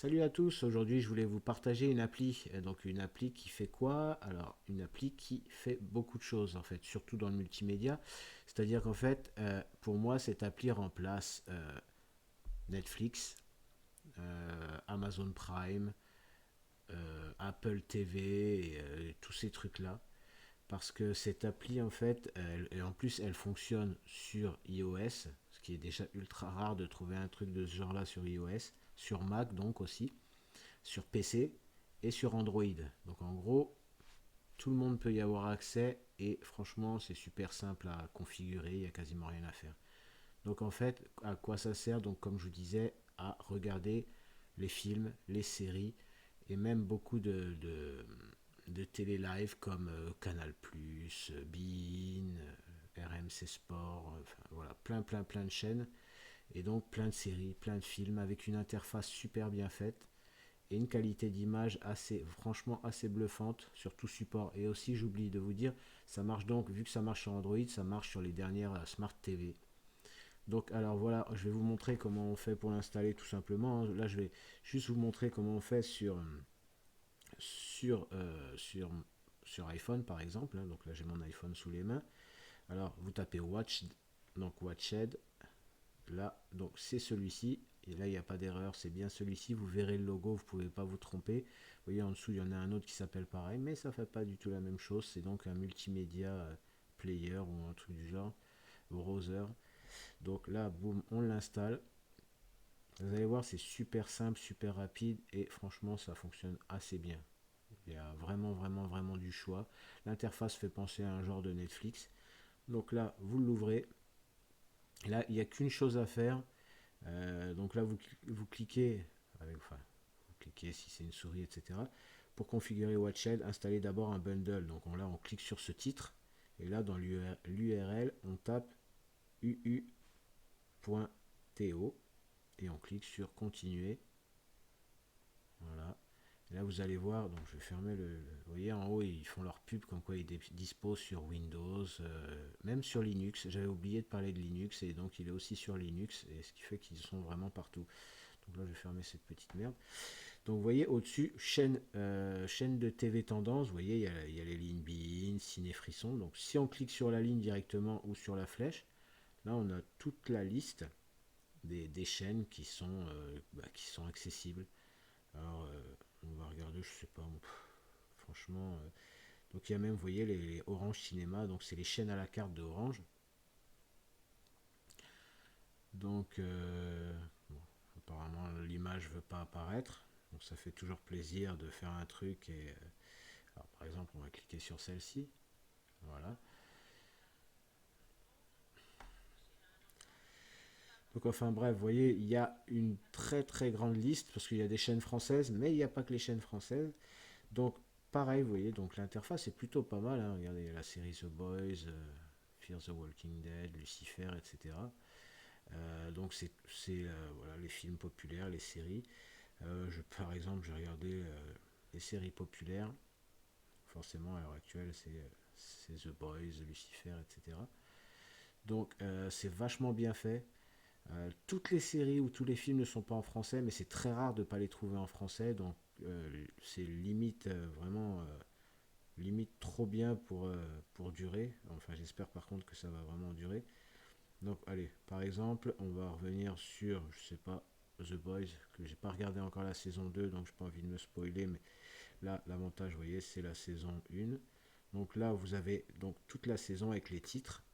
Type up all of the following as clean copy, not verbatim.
Salut à tous, aujourd'hui je voulais vous partager une appli. Donc une appli qui fait quoi? Alors une appli qui fait beaucoup de choses en fait, surtout dans le multimédia. C'est-à-dire qu'en fait, pour moi cette appli remplace Netflix, Amazon Prime, Apple TV et tous ces trucs-là. Parce que cette appli en fait, et en plus elle fonctionne sur iOS, ce qui est déjà ultra rare de trouver un truc de ce genre-là sur iOS, sur Mac donc aussi, sur PC et sur Android. Donc en gros, tout le monde peut y avoir accès et franchement, c'est super simple à configurer, il n'y a quasiment rien à faire. Donc en fait, à quoi ça sert? Donc comme je vous disais, à regarder les films, les séries et même beaucoup de télé live comme Canal+, Bein, RMC Sport, enfin, voilà, plein de chaînes et donc plein de séries, plein de films avec une interface super bien faite et une qualité d'image assez, franchement assez bluffante sur tout support. Et aussi, j'oublie de vous dire, ça marche donc, vu que ça marche sur Android, ça marche sur les dernières Smart TV. Donc, alors voilà, je vais vous montrer comment on fait pour l'installer tout simplement. Là, je vais juste vous montrer comment on fait sur, euh, sur, sur iPhone par exemple. Donc là, j'ai mon iPhone sous les mains. Alors, vous tapez Watch, donc Watched, là, donc c'est celui-ci. Et là, il n'y a pas d'erreur, c'est bien celui-ci. Vous verrez le logo, vous ne pouvez pas vous tromper. Vous voyez en dessous, il y en a un autre qui s'appelle pareil, mais ça ne fait pas du tout la même chose. C'est donc un multimédia player ou un truc du genre, browser. Donc là, boum, on l'installe. Vous allez voir, c'est super simple, super rapide et franchement, ça fonctionne assez bien. Il y a vraiment du choix. L'interface fait penser à un genre de Netflix. Donc là, vous l'ouvrez. Là, il n'y a qu'une chose à faire. Donc là, vous cliquez, enfin, vous cliquez si c'est une souris, etc. Pour configurer Watched, installez d'abord un bundle. Donc là, on clique sur ce titre. Et là, dans l'URL, on tape uu.to et on clique sur continuer. Voilà. Et là, vous allez voir, donc je vais fermer vous voyez, en haut, ils font leur pub comme quoi ils disposent sur Windows, même sur Linux. J'avais oublié de parler de Linux, et donc il est aussi sur Linux, et ce qui fait qu'ils sont vraiment partout. Donc là, je vais fermer cette petite merde. Donc vous voyez au-dessus, chaîne de TV tendance, vous voyez, il y a les lignes Bein, Ciné Frisson. Donc si on clique sur la ligne directement ou sur la flèche, là on a toute la liste des chaînes qui sont accessibles. Alors on va regarder, je sais pas, franchement. Donc il y a même, vous voyez, les Orange Cinéma, donc c'est les chaînes à la carte de Orange. Donc bon, apparemment l'image ne veut pas apparaître. Donc ça fait toujours plaisir de faire un truc et alors, par exemple, on va cliquer sur celle-ci. Voilà. Donc, enfin, bref, vous voyez, il y a une très grande liste parce qu'il y a des chaînes françaises, mais il n'y a pas que les chaînes françaises. Donc, pareil, vous voyez, donc l'interface est plutôt pas mal, hein. Regardez, il y a la série The Boys, Fear the Walking Dead, Lucifer, etc. Donc, voilà, les films populaires, les séries. Par exemple, j'ai regardé les séries populaires. Forcément, à l'heure actuelle, c'est The Boys, Lucifer, etc. Donc c'est vachement bien fait. Toutes les séries ou tous les films ne sont pas en français, mais c'est très rare de ne pas les trouver en français. Donc c'est limite vraiment limite trop bien pour durer. Enfin j'espère par contre que ça va vraiment durer. Donc allez, par exemple, on va revenir sur, je sais pas, The Boys, que j'ai pas regardé encore la saison 2, donc j'ai pas envie de me spoiler, mais là l'avantage, vous voyez, c'est la saison 1. Donc là vous avez donc toute la saison avec les titres.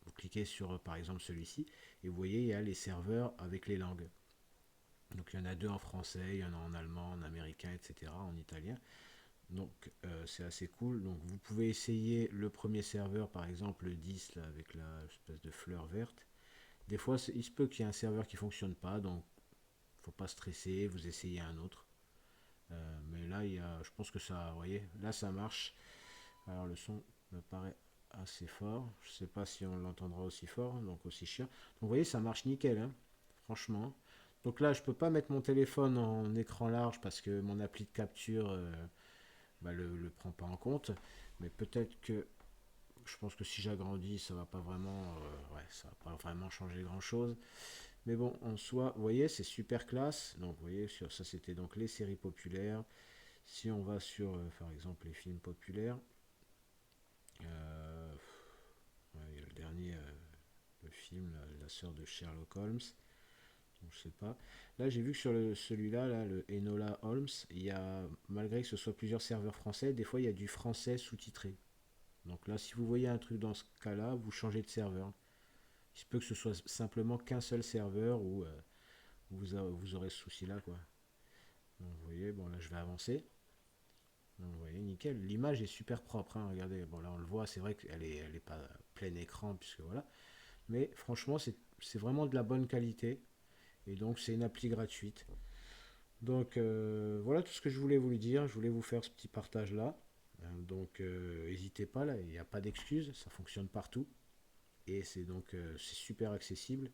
Vous cliquez sur par exemple celui-ci et vous voyez il y a les serveurs avec les langues. Donc il y en a deux en français, il y en a en allemand, en américain, etc., en italien. Donc c'est assez cool. Donc vous pouvez essayer le premier serveur, par exemple le 10 là, avec la espèce de fleur verte. Des fois il se peut qu'il y ait un serveur qui ne fonctionne pas, donc faut pas stresser, vous essayez un autre. Mais là je pense que ça, vous voyez, là ça marche. Alors le son me paraît assez fort. Je sais pas si on l'entendra aussi fort, donc aussi chiant. Donc vous voyez, ça marche nickel, hein, franchement. Donc là, je peux pas mettre mon téléphone en écran large parce que mon appli de capture le prend pas en compte. Mais peut-être que je pense que si j'agrandis, ça va pas vraiment, ouais, ça va pas vraiment changer grand chose. Mais bon, en soi, vous voyez, c'est super classe. Donc, vous voyez, ça c'était donc les séries populaires. Si on va sur, par exemple, les films populaires, euh, ouais, il y a le dernier, le film, la sœur de Sherlock Holmes. Donc, je sais pas. Là, j'ai vu que sur celui-là, là, le Enola Holmes, il y a, malgré que ce soit plusieurs serveurs français, des fois il y a du français sous-titré. Donc là, si vous voyez un truc dans ce cas-là, vous changez de serveur. Il se peut que ce soit simplement qu'un seul serveur où vous aurez ce souci-là, quoi. Donc, vous voyez, bon, là, je vais avancer. Donc, vous voyez, nickel. L'image est super propre, hein, regardez. Bon, là, on le voit, c'est vrai elle est pas plein écran, puisque voilà. Mais franchement, c'est vraiment de la bonne qualité. Et donc, c'est une appli gratuite. Donc, voilà tout ce que je voulais vous dire. Je voulais vous faire ce petit partage-là. Donc, n'hésitez pas, là, il n'y a pas d'excuses. Ça fonctionne partout. Et c'est donc c'est super accessible.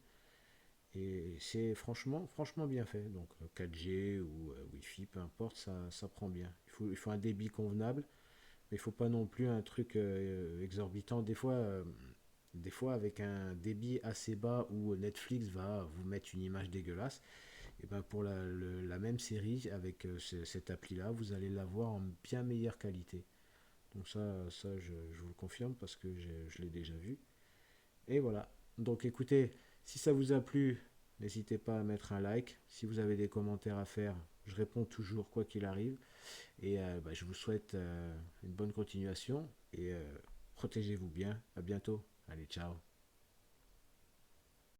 Et c'est franchement bien fait. Donc 4G ou Wi-Fi, peu importe, ça prend bien. Il faut un débit convenable, mais il faut pas non plus un truc exorbitant. Des fois, avec un débit assez bas où Netflix va vous mettre une image dégueulasse, et ben pour la même série avec cette appli-là, vous allez l'avoir en bien meilleure qualité. Donc ça je vous le confirme parce que je l'ai déjà vu. Et voilà. Donc écoutez, si ça vous a plu, n'hésitez pas à mettre un like. Si vous avez des commentaires à faire, je réponds toujours quoi qu'il arrive. Et bah, je vous souhaite une bonne continuation et protégez-vous bien. À bientôt. Allez, ciao.